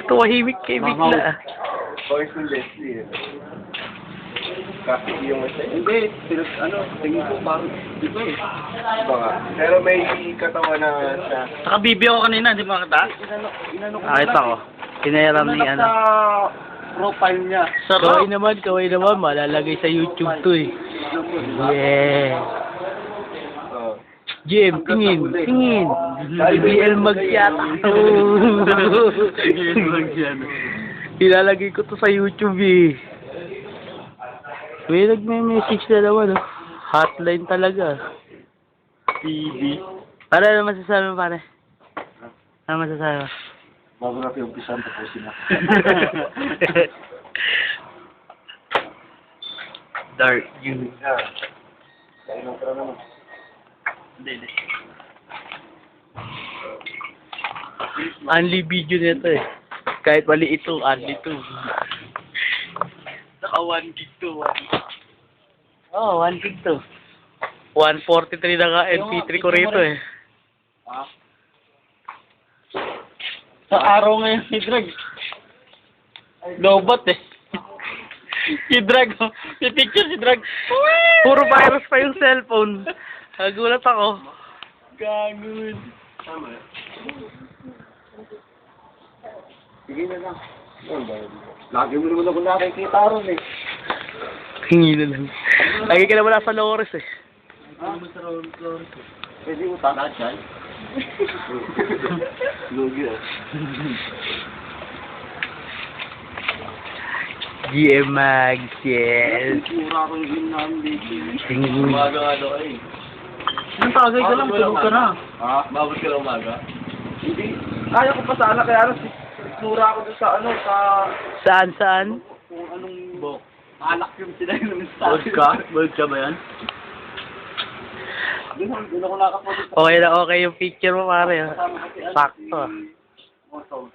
Tumahimik kay bigla. Voice ng Leslie eh. Kasi yung isa. Hindi, tingin ko parang dito eh. Diba nga? Pero may katawan na siya. Nakabibigyan ko kanina, di ba kita? Nakita ko. Pinayaram ni ano. Sa profile niya. Kaway naman, malalagay sa YouTube to eh. Yeah. Oh. Jim, tingin. BBL Magyata. BBL Magyata. Ilalagay ko to sa YouTube eh. May nagme-message na naman oh. Hotline talaga. TV. Para ano masasabi mo pare? Ano masasabi mo? Bago natin umpisan, tapusin na. Dark you. Kaya nang tara naman. Hindi. Only video nito eh. Kahit mali ito, only ito. Naka 1 gig to, 1. Oh, 1 gig to. 143 na ka MP3 ko rito eh. Sa araw ngayon si Drag. Lobot eh. Si Drag, si picture si Drag. Puro virus pa yung cellphone. Nagulat ako. Gagod. Tama eh. Sige na lang. Lagi mo naman ako nakikita ron eh. Hingi na lang. Lagi ka naman nasa Lores eh. Pwede mo takad dyan? Lugi ah. GM Mag, yes. Mura akong gym namin dito. Tingin. Umaga nga daw eh. Anong tagay ka lang, tulog ka na. Ha? Mabot ka na umaga? Hindi. Kaya ko pa sana, kaya lang mura ako doon sa ano, sa... Saan? Kung anong... Alak yung sila yung style. Bold ka ba yan? Doon ako nakapunta. Okay na okay yung picture mo pare. Sakto. Moto.